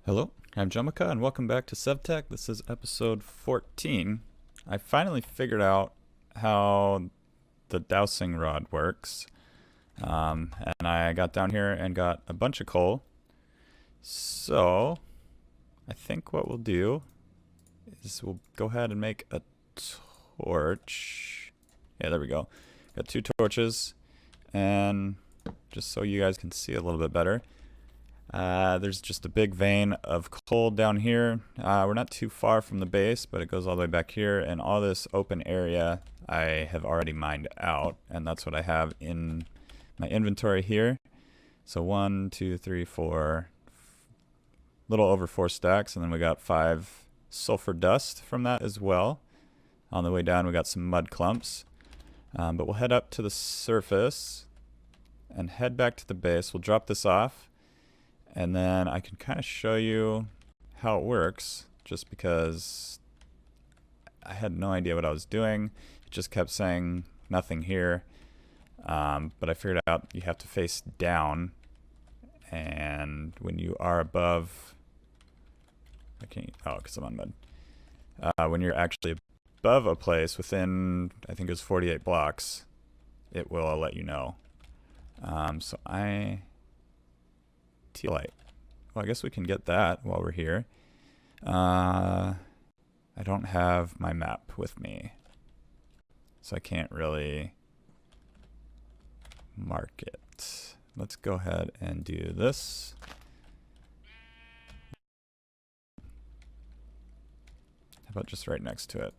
Hello, I'm Jomika and welcome back to SevTech. This is episode 14. I finally figured out how the dowsing rod works. And I got down here and got a bunch of coal. So I think what we'll do is we'll go ahead and make a torch. Yeah, there we go. Got 2 torches. And just so you guys can see a little bit better, there's just a big vein of coal down here. We're not too far from the base, but it goes all the way back here, and all this open area I have already mined out, and that's what I have in my inventory here. So 1, 2, 3, 4, little over 4 stacks, and then we got 5 sulfur dust from that as well. On the way down we got some mud clumps, but we'll head up to the surface and head back to the base. We'll drop this off, and then I can kind of show you how it works, just because I had no idea what I was doing. It just kept saying nothing here. But I figured out you have to face down, and when you are above, I can't, oh, because I'm on mud. When you're actually above a place within, I think it was 48 blocks, it will let you know. So Tealite. Well, I guess we can get that while we're here. I don't have my map with me, so I can't really mark it. Let's go ahead and do this. How about just right next to it?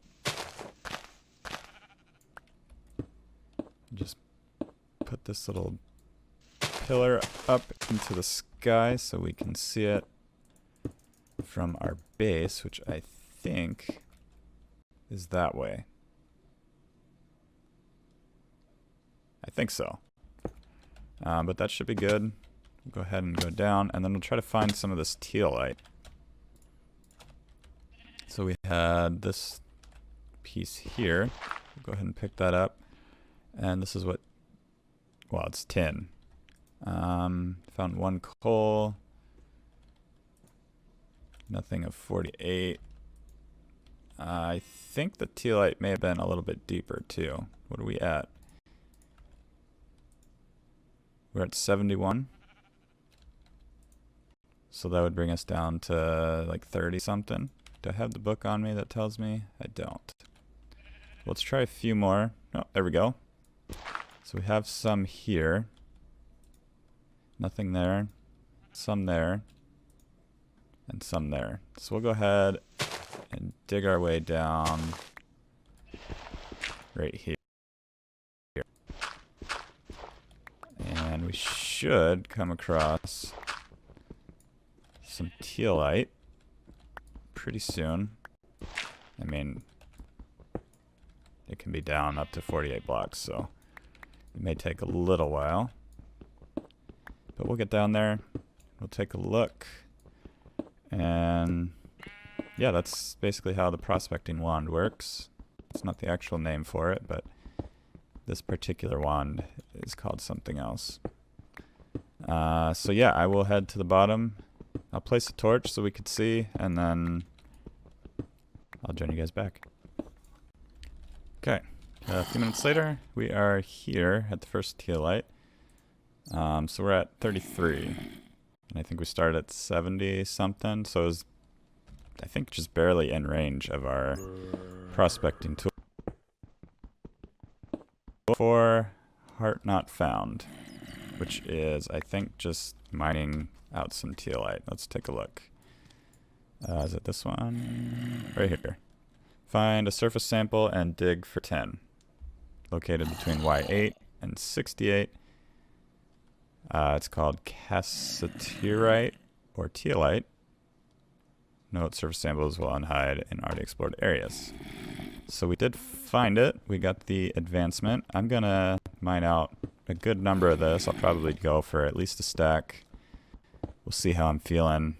Just put this little pillar up into the sky so we can see it from our base, which I think is that way. I think so. But that should be good. We'll go ahead and go down, and then we'll try to find some of this tealite. So we had this piece here. We'll go ahead and pick that up. And this is what, well, it's tin. Found 1 coal. Nothing of 48. I think the tealite may have been a little bit deeper too. What are we at? We're at 71. So that would bring us down to like 30 something. Do I have the book on me that tells me? I don't. Let's try a few more. Oh, there we go. So we have some here. Nothing there. Some there. And some there. So we'll go ahead and dig our way down right here. And we should come across some tealite pretty soon. I mean, it can be down up to 48 blocks, so it may take a little while. But we'll get down there, we'll take a look, and yeah, that's basically how the prospecting wand works. It's not the actual name for it, but this particular wand is called something else. So yeah, I will head to the bottom. I'll place a torch so we could see, and then I'll join you guys back. Okay, a few minutes later, we are here at the first tealite. So we're at 33, and I think we started at 70 something, so it was, I think, just barely in range of our prospecting tool. For heart not found, which is, I think, just mining out some tealite. Let's take a look. Is it this one? Right here. Find a surface sample and dig for 10. Located between Y8 and 68. It's called cassiterite or tealite. Note surface samples will unhide in already explored areas. So we did find it. We got the advancement. I'm gonna mine out a good number of this. I'll probably go for at least a stack. We'll see how I'm feeling,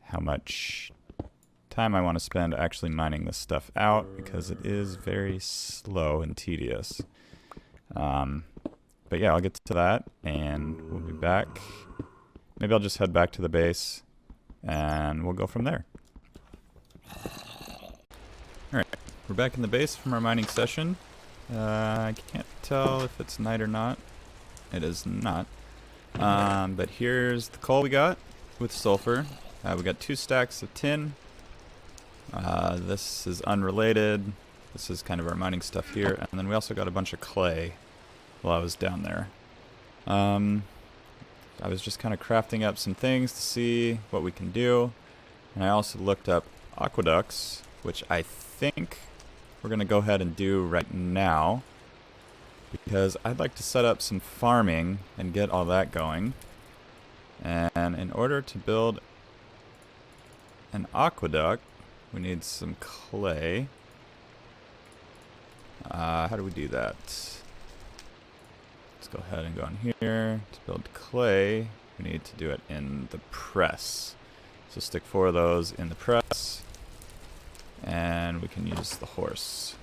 how much time I want to spend actually mining this stuff out, because it is very slow and tedious. But yeah, I'll get to that, and we'll be back. Maybe I'll just head back to the base, and we'll go from there. Alright, we're back in the base from our mining session. I can't tell if it's night or not. It is not. But here's the coal we got with sulfur. We got 2 stacks of tin. This is unrelated. This is kind of our mining stuff here. And then we also got a bunch of clay while I was down there. I was just kind of crafting up some things to see what we can do. And I also looked up aqueducts, which I think we're going to go ahead and do right now, because I'd like to set up some farming and get all that going. And in order to build an aqueduct, we need some clay. How do we do that? Let's go ahead and go in here. To build clay, we need to do it in the press. So stick 4 of those in the press, and we can use the horse.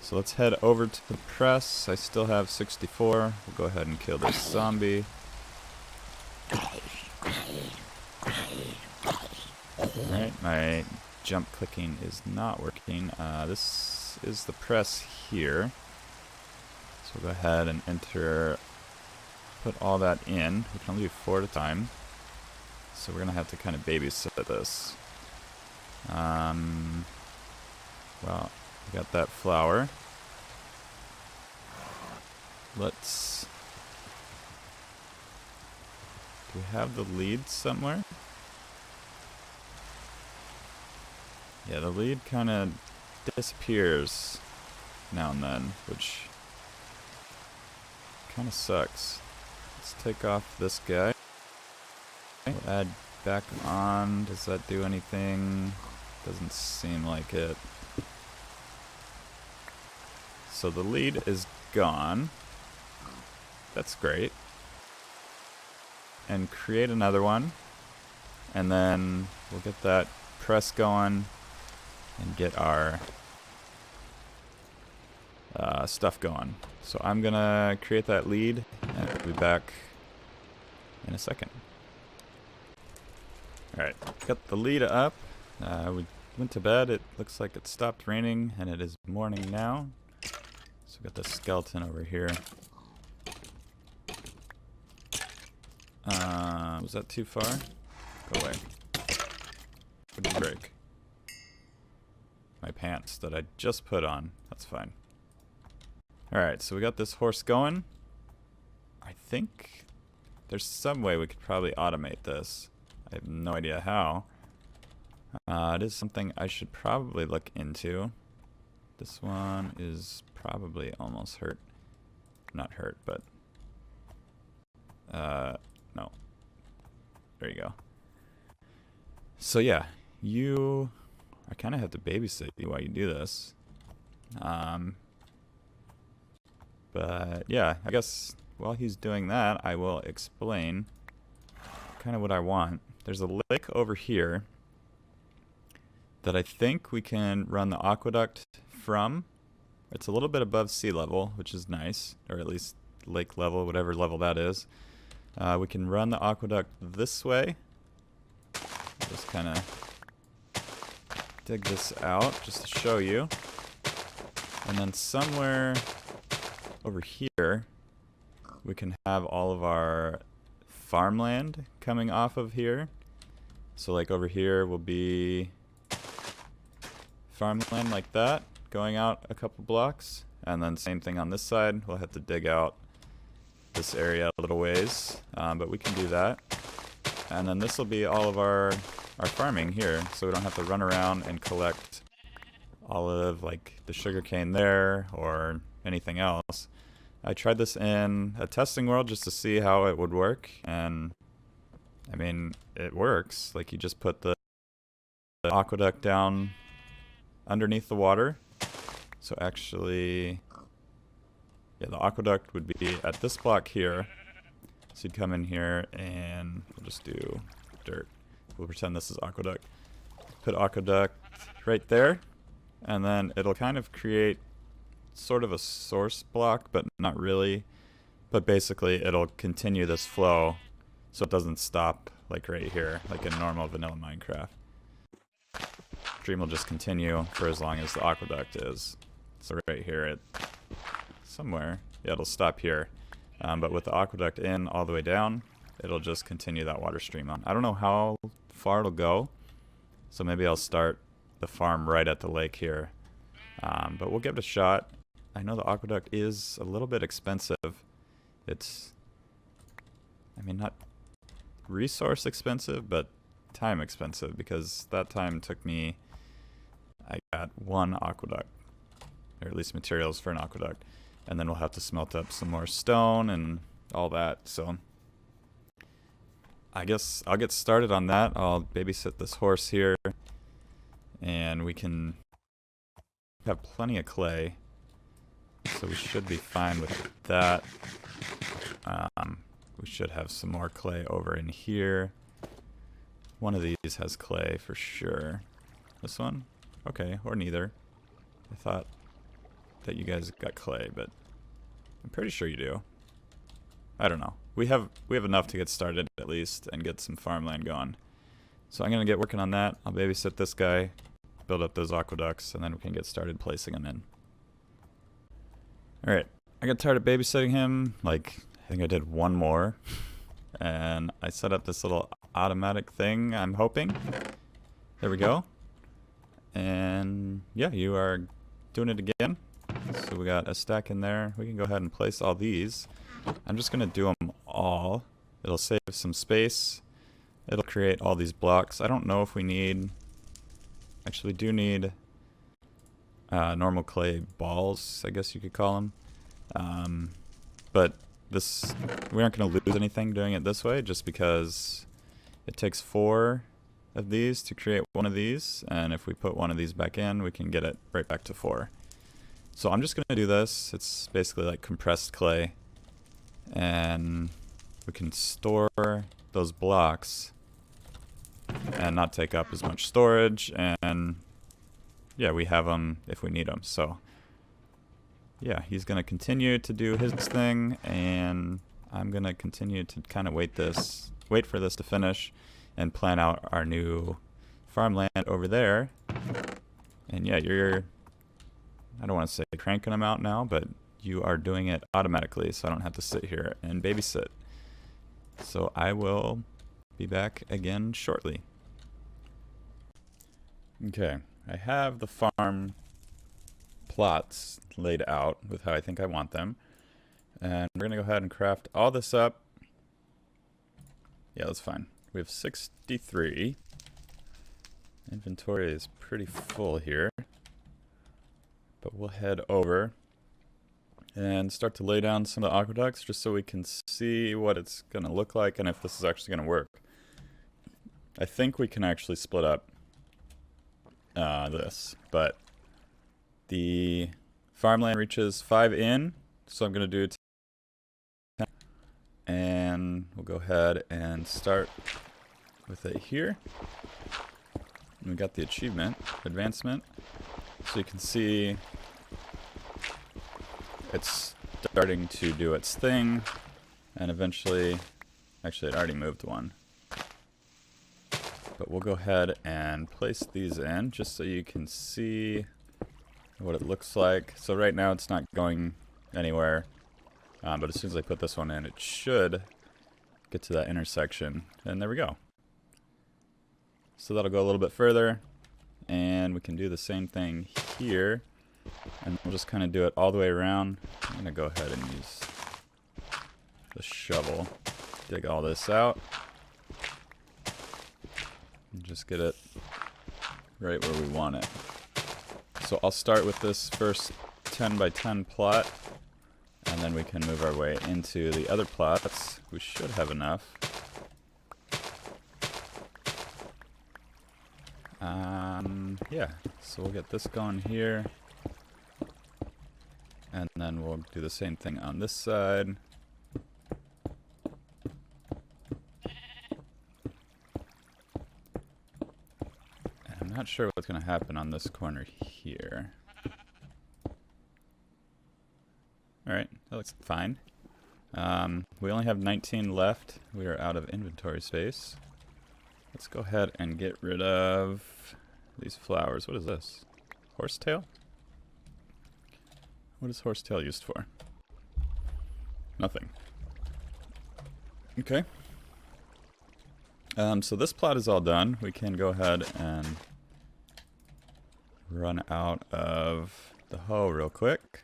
So let's head over to the press. I still have 64. We'll go ahead and kill this zombie. Alright, my jump clicking is not working. This is the press here. So we'll go ahead and put all that in. We can only do 4 at a time. So we're going to have to kind of babysit this. Well, we got that flour. Do we have the lead somewhere? Yeah, the lead kind of disappears now and then, which kind of sucks. Let's take off this guy. We'll add back on. Does that do anything? Doesn't seem like it. So the lead is gone. That's great. And create another one. And then we'll get that press going and get our stuff going. So I'm gonna create that lead and I'll be back in a second. Alright, got the lead up. We went to bed. It looks like it stopped raining and it is morning now. So we got the skeleton over here. Was that too far? Go away. What did you break? My pants that I just put on. That's fine. Alright, so we got this horse going. I think there's some way we could probably automate this. I have no idea how. It is something I should probably look into. This one is probably almost hurt. Not hurt, but... no. There you go. So yeah, I kind of have to babysit you while you do this. But yeah, I guess while he's doing that, I will explain kind of what I want. There's a lake over here that I think we can run the aqueduct from. It's a little bit above sea level, which is nice, or at least lake level, whatever level that is. We can run the aqueduct this way. Just kind of dig this out just to show you. And then somewhere over here, we can have all of our farmland coming off of here. So like over here will be farmland like that, going out a couple blocks. And then same thing on this side. We'll have to dig out this area a little ways, but we can do that. And then this will be all of our farming here, so we don't have to run around and collect all of like the sugarcane there or anything else. I tried this in a testing world just to see how it would work, and I mean, it works. Like, you just put the aqueduct down underneath the water. So actually, yeah, the aqueduct would be at this block here. So you'd come in here and we'll just do dirt. We'll pretend this is aqueduct. Put aqueduct right there, and then it'll kind of create sort of a source block, but not really. But basically it'll continue this flow so it doesn't stop like right here, like in normal vanilla Minecraft. Stream will just continue for as long as the aqueduct is. So right here, it somewhere, yeah, it'll stop here. But with the aqueduct in all the way down, it'll just continue that water stream on. I don't know how far it'll go, so maybe I'll start the farm right at the lake here. But we'll give it a shot. I know the aqueduct is a little bit expensive. It's, I mean, not resource expensive, but time expensive, because that time took me, I got one aqueduct, or at least materials for an aqueduct, and then we'll have to smelt up some more stone and all that. So I guess I'll get started on that. I'll babysit this horse here, and we can have plenty of clay, so we should be fine with that. We should have some more clay over in here. One of these has clay for sure. This one? Okay, or neither. I thought that you guys got clay, but I'm pretty sure you do. I don't know. We have enough to get started at least and get some farmland going. So I'm gonna get working on that. I'll babysit this guy, build up those aqueducts, and then we can get started placing them in. Alright, I got tired of babysitting him. Like, I think I did one more. And I set up this little automatic thing, I'm hoping. There we go. And yeah, you are doing it again. So we got a stack in there. We can go ahead and place all these. I'm just going to do them all. It'll save some space. It'll create all these blocks. I don't know if we need... Actually, we do need normal clay balls, I guess you could call them. But this, we aren't going to lose anything doing it this way, just because it takes 4 of these to create one of these, and if we put one of these back in, we can get it right back to 4. So I'm just going to do this. It's basically like compressed clay, and we can store those blocks and not take up as much storage, and yeah, we have them if we need them. So yeah, he's going to continue to do his thing, and I'm going to continue to kind of wait for this to finish and plan out our new farmland over there. And yeah, I don't want to say cranking them out now, but you are doing it automatically, so I don't have to sit here and babysit. So I will be back again shortly. Okay, I have the farm plots laid out with how I think I want them, and we're gonna go ahead and craft all this up. Yeah, that's fine. We have 63. Inventory is pretty full here, but we'll head over and start to lay down some of the aqueducts just so we can see what it's gonna look like and if this is actually gonna work. I think we can actually split up this, but the farmland reaches 5 in, so I'm going to do 10. And we'll go ahead and start with it here. And we got the achievement, advancement. So you can see it's starting to do its thing, and eventually, actually it already moved one. But we'll go ahead and place these in just so you can see what it looks like. So right now it's not going anywhere, but as soon as I put this one in, it should get to that intersection, and there we go. So that'll go a little bit further, and we can do the same thing here, and we'll just kind of do it all the way around. I'm gonna go ahead and use the shovel, dig all this out, and just get it right where we want it. So I'll start with this first 10 by 10 plot, and then we can move our way into the other plots. We should have enough. Yeah, so we'll get this going here, and then we'll do the same thing on this side. I'm not sure what's going to happen on this corner here. Alright, that looks fine. We only have 19 left. We are out of inventory space. Let's go ahead and get rid of these flowers. What is this? Horsetail? What is horsetail used for? Nothing. Okay. So this plot is all done. We can go ahead and run out of the hoe real quick.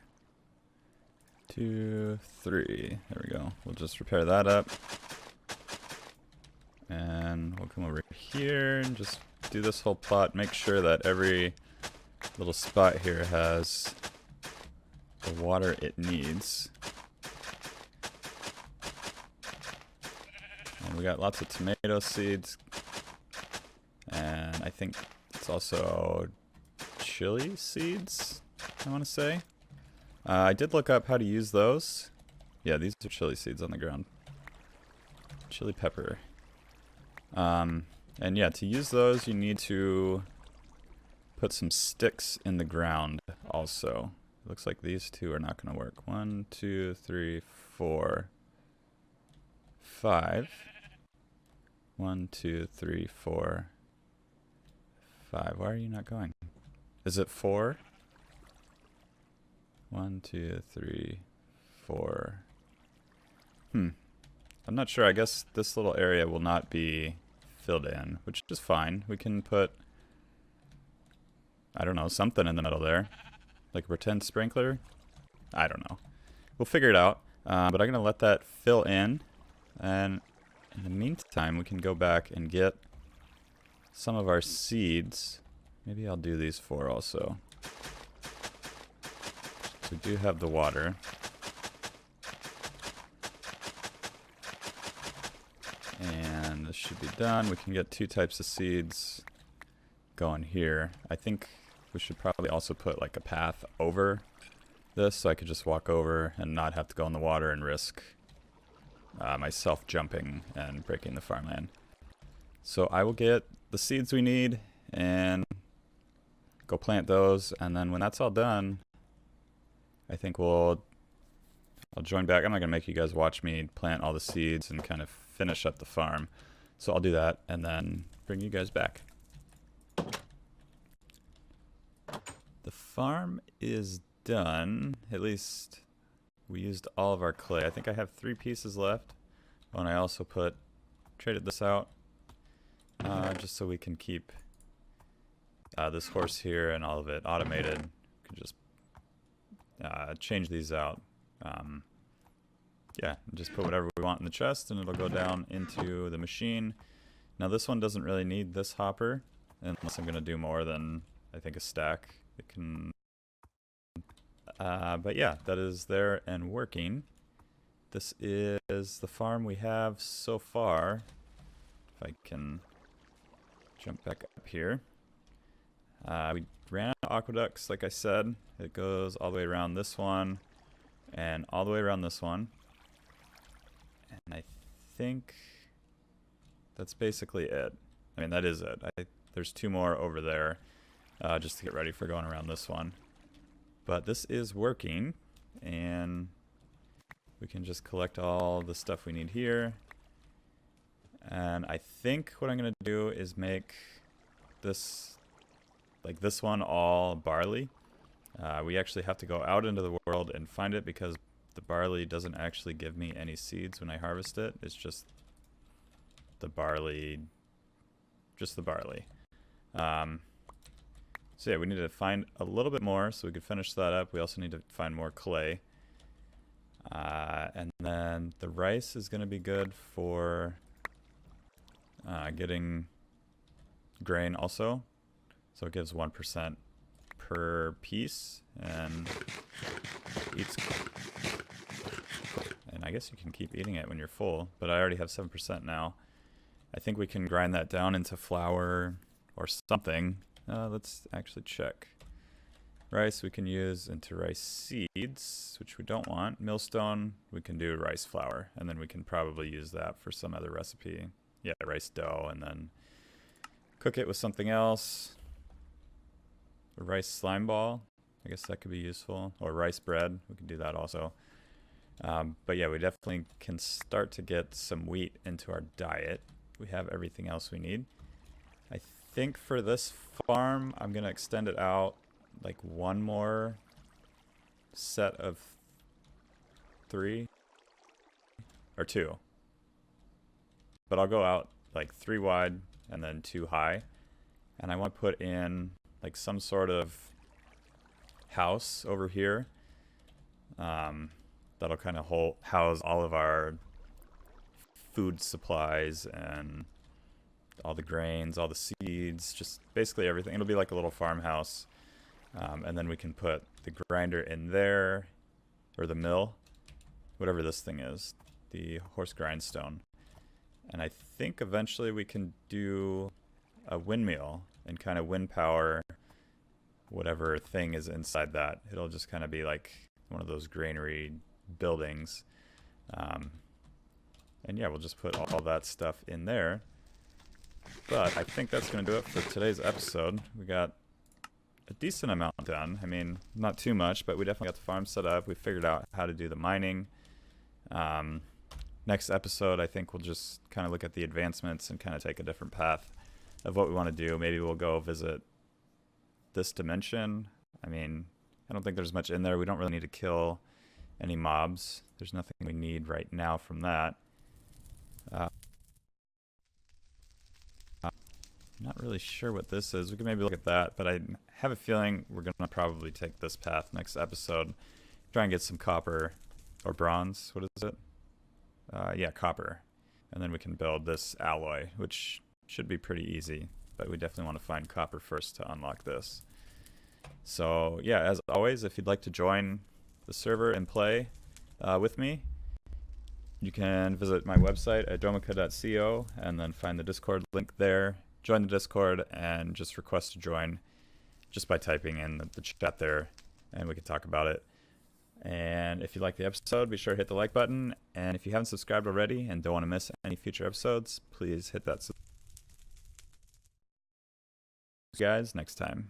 2, 3. There we go. We'll just repair that up. And we'll come over here and just do this whole plot. Make sure that every little spot here has the water it needs. And we got lots of tomato seeds. And I think it's also chili seeds, I want to say. I did look up how to use those. Yeah, these are chili seeds on the ground. Chili pepper. And yeah, to use those, you need to put some sticks in the ground also. It looks like these two are not going to work. 1, 2, 3, 4, 5. 1, 2, 3, 4, 5. Why are you not going? Is it 4? 1, 2, 3, 4. I'm not sure. I guess this little area will not be filled in, which is fine. We can put, I don't know, something in the middle there. Like a pretend sprinkler? I don't know. We'll figure it out. But I'm going to let that fill in. And in the meantime, we can go back and get some of our seeds. Maybe I'll do these 4 also. So we do have the water. And this should be done. We can get 2 types of seeds going here. I think we should probably also put like a path over this so I could just walk over and not have to go in the water and risk myself jumping and breaking the farmland. So I will get the seeds we need and go plant those, and then when that's all done, I think I'll join back. I'm not gonna make you guys watch me plant all the seeds and kind of finish up the farm. So I'll do that and then bring you guys back. The farm is done. At least we used all of our clay. I think I have 3 pieces left. Oh, and I also traded this out just so we can keep this horse here and all of it automated. We can just change these out. Yeah, just put whatever we want in the chest and it'll go down into the machine. Now this one doesn't really need this hopper unless I'm going to do more than, I think, a stack. It can... but yeah, that is there and working. This is the farm we have so far. If I can jump back up here. We ran out of aqueducts, like I said. It goes all the way around this one and all the way around this one. And I think that's basically it. I mean, that is it. There's 2 more over there just to get ready for going around this one. But this is working, and we can just collect all the stuff we need here. And I think what I'm going to do is make this, like this one, all barley. We actually have to go out into the world and find it because the barley doesn't actually give me any seeds when I harvest it. It's just the barley, So yeah, we need to find a little bit more so we could finish that up. We also need to find more clay. And then the rice is going to be good for getting grain also. So it gives 1% per piece and eats. And I guess you can keep eating it when you're full, but I already have 7% now. I think we can grind that down into flour or something. Let's actually check. Rice we can use into rice seeds, which we don't want. Millstone, we can do rice flour, and then we can probably use that for some other recipe. Yeah, rice dough, and then cook it with something else. A rice slime ball, I guess that could be useful. Or rice bread, we can do that also. But yeah, we definitely can start to get some wheat into our diet. We have everything else we need. I think for this farm, I'm going to extend it out like one more set of 3 or 2. But I'll go out like 3 wide and then 2 high. And I want to put in like some sort of house over here. That'll kind of house all of our food supplies and all the grains, all the seeds, just basically everything. It'll be like a little farmhouse. And then we can put the grinder in there, or the mill, whatever this thing is, the horse grindstone. And I think eventually we can do a windmill and kind of wind power whatever thing is inside that. It'll just kind of be like one of those granary buildings. And yeah, we'll just put all that stuff in there. But I think that's going to do it for today's episode. We got a decent amount done. I mean, not too much, but we definitely got the farm set up. We figured out how to do the mining. Next episode, I think we'll just kind of look at the advancements and kind of take a different path of what we want to do. Maybe we'll go visit this dimension. I mean, I don't think there's much in there. We don't really need to kill any mobs. There's nothing we need right now from that. Not really sure what this is. We can maybe look at that, but I have a feeling we're going to probably take this path next episode. Try and get some copper or bronze. What is it? Yeah, copper. And then we can build this alloy, which should be pretty easy, but we definitely want to find copper first to unlock this. So yeah, as always, if you'd like to join the server and play with me, you can visit my website at domica.co and then find the Discord link there. Join the Discord and just request to join just by typing in the chat there, and we can talk about it. And if you like the episode, be sure to hit the like button. And if you haven't subscribed already and don't want to miss any future episodes, please hit that subscribe. See you guys next time.